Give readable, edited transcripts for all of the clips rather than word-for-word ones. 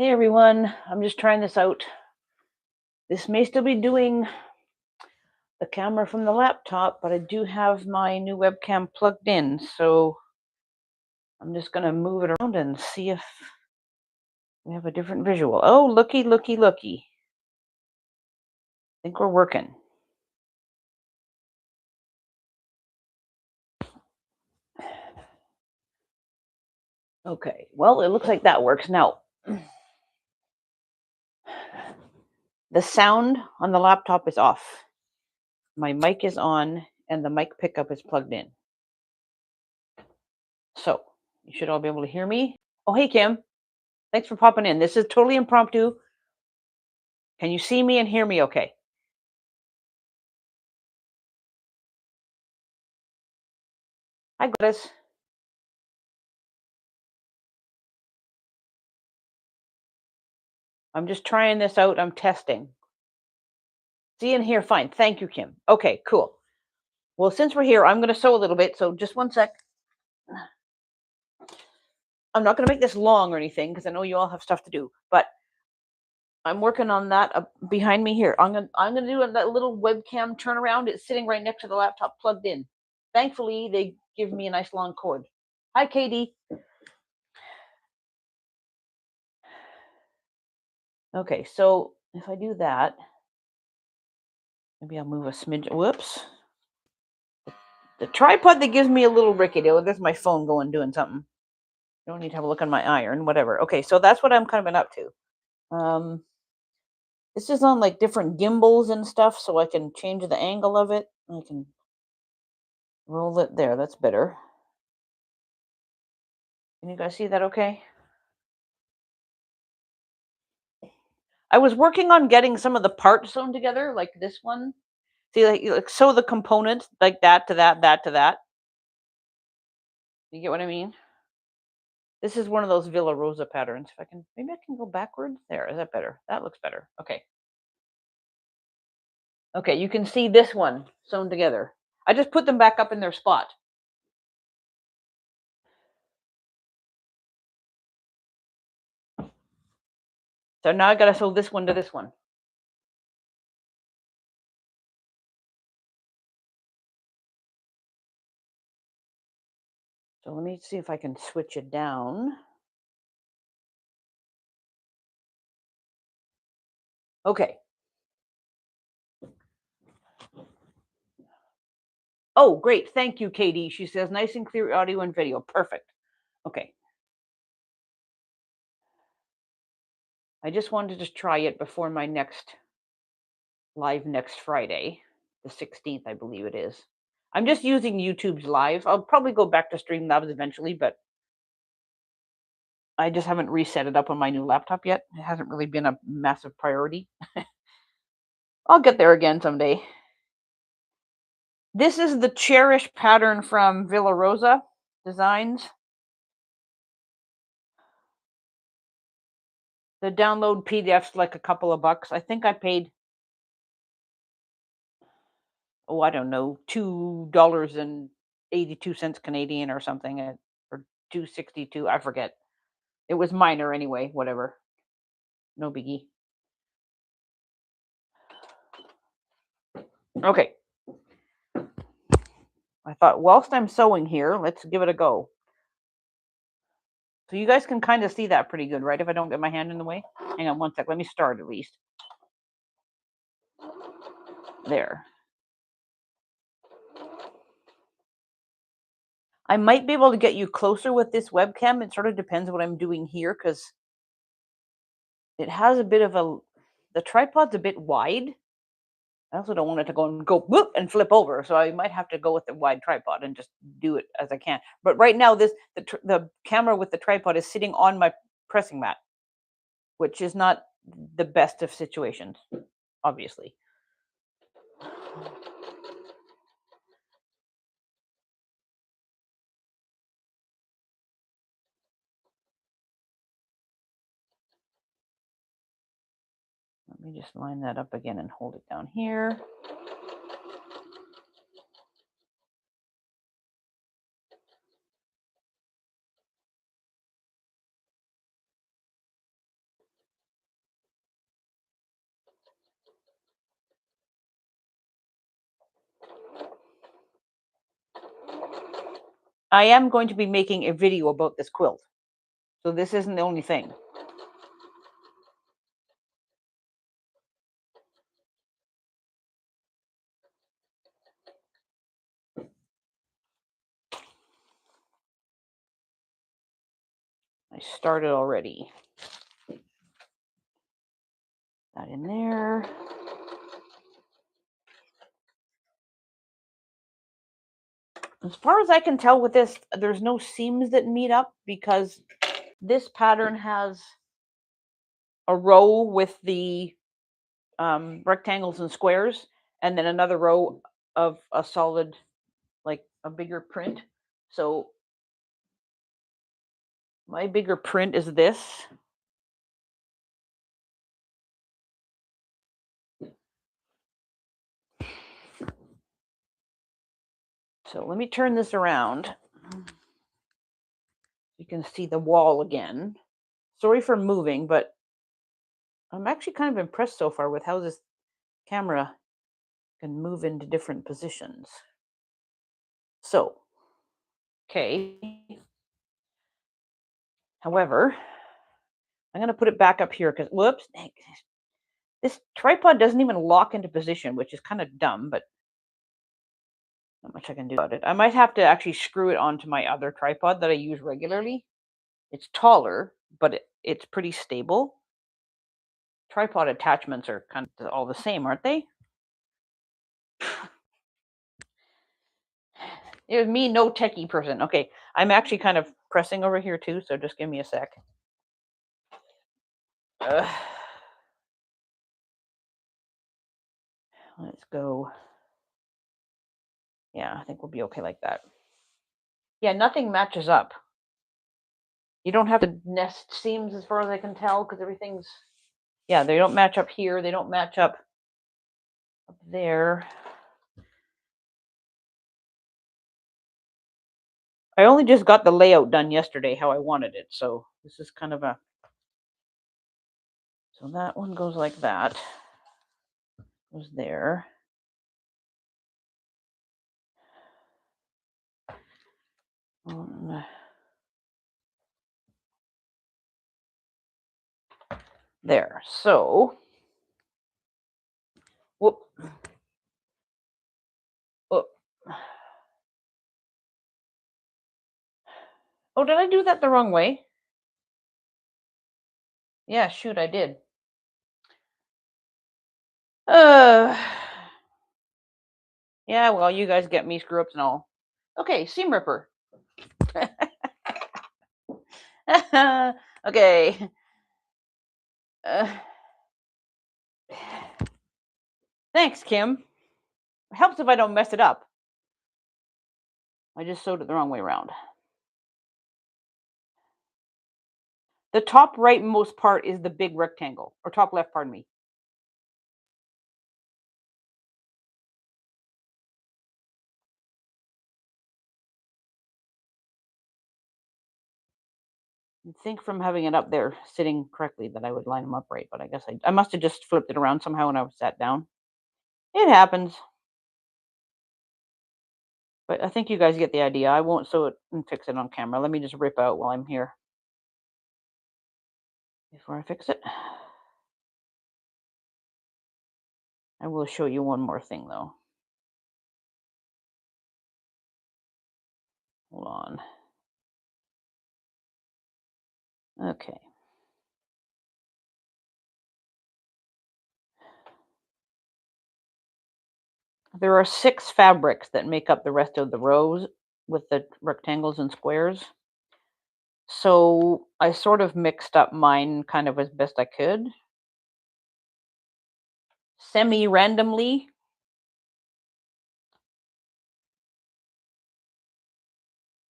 Hey everyone, I'm just trying this out. This may still be doing the camera from the laptop, but I do have my new webcam plugged in, so I'm just going to move it around and see if we have a different visual. Oh, looky, looky, looky. I think we're working. Okay, well, it looks like that works. Now, the sound on the laptop is off. My mic is on, and the mic pickup is plugged in. So, you should all be able to hear me. Oh, hey, Kim. Thanks for popping in. This is totally impromptu. Can you see me and hear me okay? Hi, Gladys. I'm just trying this out. I'm testing. See and hear fine. Thank you, Kim. Okay, cool. Well, since we're here, I'm going to sew a little bit. So just one sec. I'm not going to make this long or anything because I know you all have stuff to do. But I'm working on that behind me here. I'm gonna do that little webcam turnaround. It's sitting right next to the laptop, plugged in. Thankfully, they give me a nice long cord. Hi, Katie. Okay, so if I do that, maybe I'll move a smidge. Whoops. The tripod that gives me a little rickety. Oh, there's my phone going doing something. Don't need to have a look on my iron, whatever. Okay, so that's what I'm kind of been up to. It's just on like different gimbals and stuff, so I can change the angle of it. I can roll it there. That's better. Can you guys see that okay? I was working on getting some of the parts sewn together, like this one. See, like sew the components like that to that, that to that. You get what I mean? This is one of those Villa Rosa patterns. If I can, maybe I can go backwards. There, is that better? That looks better. Okay. Okay, you can see this one sewn together. I just put them back up in their spot. So now I got to sew this one to this one. So let me see if I can switch it down. Okay. Oh, great. Thank you, Katie. She says nice and clear audio and video. Perfect. Okay. I just wanted to try it before my next live next Friday, the 16th, I believe it is. I'm just using YouTube's live. I'll probably go back to Streamlabs eventually, but I just haven't reset it up on my new laptop yet. It hasn't really been a massive priority. I'll get there again someday. This is the Cherish pattern from Villa Rosa Designs. The download PDF's like a couple of bucks. I think I paid, oh, I don't know, $2.82 Canadian or something, or 2.62. I forget. It was minor anyway. Whatever. No biggie. Okay. I thought, whilst I'm sewing here, let's give it a go. So you guys can kind of see that pretty good, right? If I don't get my hand in the way. Hang on one sec. Let me start at least. There. I might be able to get you closer with this webcam. It sort of depends what I'm doing here because it has a bit of the tripod's a bit wide. I also don't want it to go whoop and flip over, so I might have to go with the wide tripod and just do it as I can. But right now, the camera with the tripod is sitting on my pressing mat, which is not the best of situations, obviously. Let me just line that up again and hold it down here. I am going to be making a video about this quilt. So this isn't the only thing. I started already. That in there. As far as I can tell with this, there's no seams that meet up because this pattern has a row with the rectangles and squares, and then another row of a solid, like a bigger print. So my bigger print is this. So let me turn this around. You can see the wall again. Sorry for moving, but I'm actually kind of impressed so far with how this camera can move into different positions. So, okay. However, I'm going to put it back up here because, whoops, this tripod doesn't even lock into position, which is kind of dumb, but not much I can do about it. I might have to actually screw it onto my other tripod that I use regularly. It's taller, but it's pretty stable. Tripod attachments are kind of all the same, aren't they? It was me, no techie person. Okay, I'm actually kind of pressing over here too, so just give me a sec. Let's go. Yeah, I think we'll be okay like that. Yeah, nothing matches up. You don't have to nest seams as far as I can tell because everything's, yeah, they don't match up here. They don't match up there. I only just got the layout done yesterday how I wanted it. So this is kind of a, so that one goes like that. Goes there. There. So, whoop. Whoop. Oh, did I do that the wrong way? Yeah, shoot, I did. Uh, yeah, well, you guys get me screw ups and all. Okay, seam ripper. Okay. Thanks, Kim. It helps if I don't mess it up. I just sewed it the wrong way around. The top rightmost part is the big rectangle, or top left, pardon me. You'd think from having it up there sitting correctly that I would line them up right, but I guess I must have just flipped it around somehow when I was sat down. It happens. But I think you guys get the idea. I won't sew it and fix it on camera. Let me just rip out while I'm here before I fix it. I will show you one more thing though. Hold on. Okay. There are 6 fabrics that make up the rest of the rows with the rectangles and squares. So I sort of mixed up mine kind of as best I could. Semi-randomly.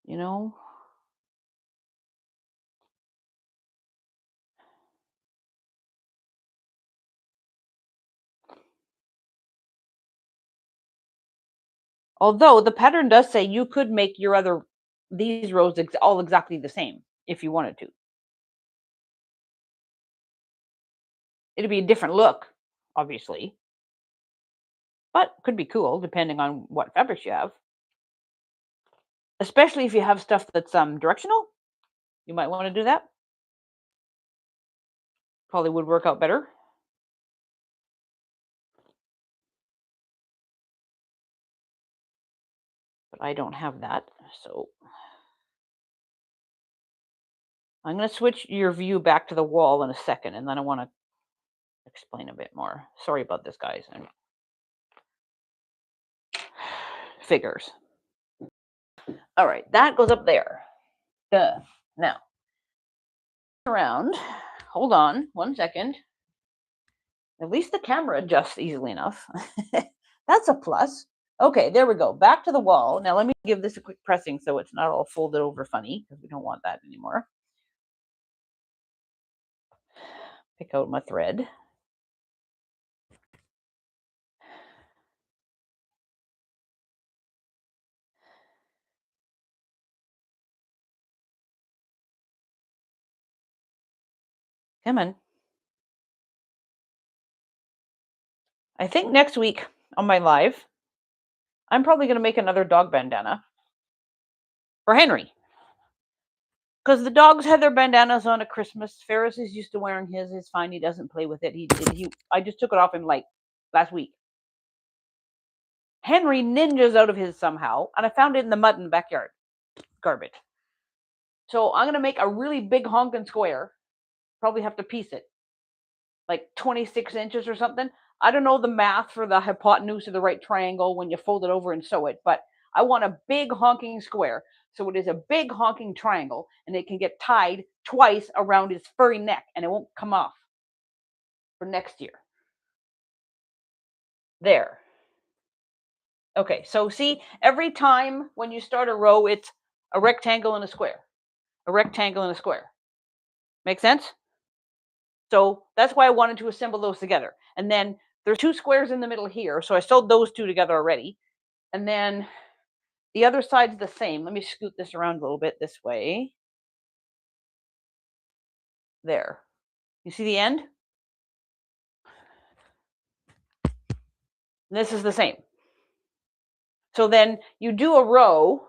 You know? Although the pattern does say you could make your other, these rows all exactly the same if you wanted to. It'd be a different look, obviously. But could be cool depending on what fabrics you have. especially if you have stuff that's directional. You might want to do that. Probably would work out better. But I don't have that, so I'm going to switch your view back to the wall in a second, and then I want to explain a bit more. Sorry about this, guys. Figures. All right, that goes up there. Duh. Now, around. Hold on 1 second. At least the camera adjusts easily enough. That's a plus. Okay, there we go. Back to the wall. Now let me give this a quick pressing so it's not all folded over funny, because we don't want that anymore. Pick out my thread. Come on. I think next week on my live, I'm probably going to make another dog bandana for Henry. Because the dogs had their bandanas on at Christmas. Ferris is used to wearing his. It's fine. He doesn't play with it. I just took it off him like last week. Henry ninjas out of his somehow, and I found it in the mud in the backyard. Garbage. So I'm going to make a really big honking square. Probably have to piece it. Like 26 inches or something. I don't know the math for the hypotenuse of the right triangle when you fold it over and sew it, but I want a big honking square. So it is a big honking triangle, and it can get tied twice around his furry neck, and it won't come off for next year. There. Okay, so see, every time when you start a row, it's a rectangle and a square. A rectangle and a square. Make sense? So that's why I wanted to assemble those together. And then there's 2 squares in the middle here, so I sewed those 2 together already. And then the other side's the same. Let me scoot this around a little bit this way. There. You see the end? And this is the same. So then you do a row,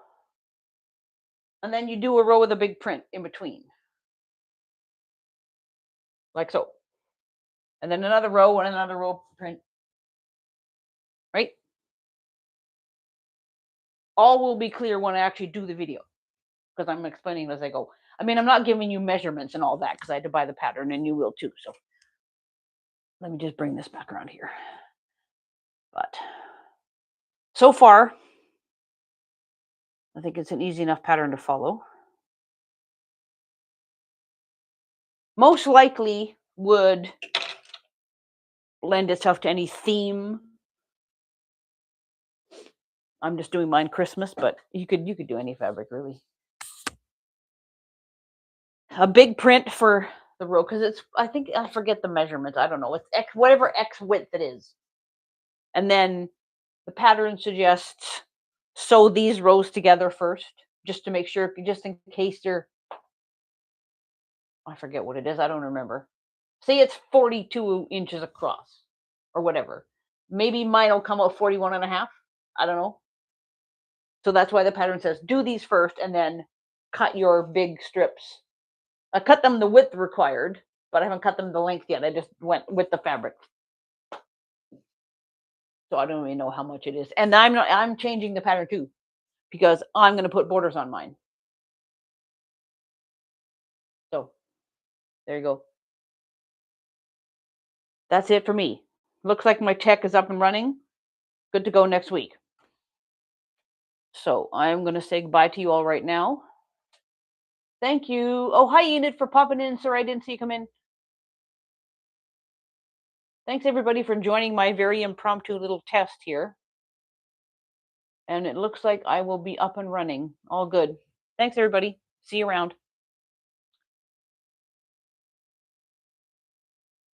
and then you do a row with a big print in between. Like so. And then another row and another row print. Right? All will be clear when I actually do the video, because I'm explaining as I go. I mean, I'm not giving you measurements and all that because I had to buy the pattern, and you will too. So let me just bring this back around here. But so far, I think it's an easy enough pattern to follow. Most likely would lend itself to any theme. I'm just doing mine Christmas, but you could do any fabric really. A big print for the row, because it's, I think, I forget the measurements. I don't know. It's X, whatever X width it is. And then the pattern suggests sew these rows together first, just to make sure, just in case you're, I forget what it is. I don't remember. Say it's 42 inches across or whatever. Maybe mine will come out 41 and a half. I don't know. So that's why the pattern says do these first and then cut your big strips. I cut them the width required, but I haven't cut them the length yet. I just went with the fabric. So I don't really know how much it is. And I'm changing the pattern too, because I'm going to put borders on mine. So there you go. That's it for me. Looks like my tech is up and running. Good to go next week. So I'm going to say goodbye to you all right now. Thank you. Oh, hi, Enid, for popping in. Sorry, I didn't see you come in. Thanks, everybody, for joining my very impromptu little test here. And it looks like I will be up and running. All good. Thanks, everybody. See you around.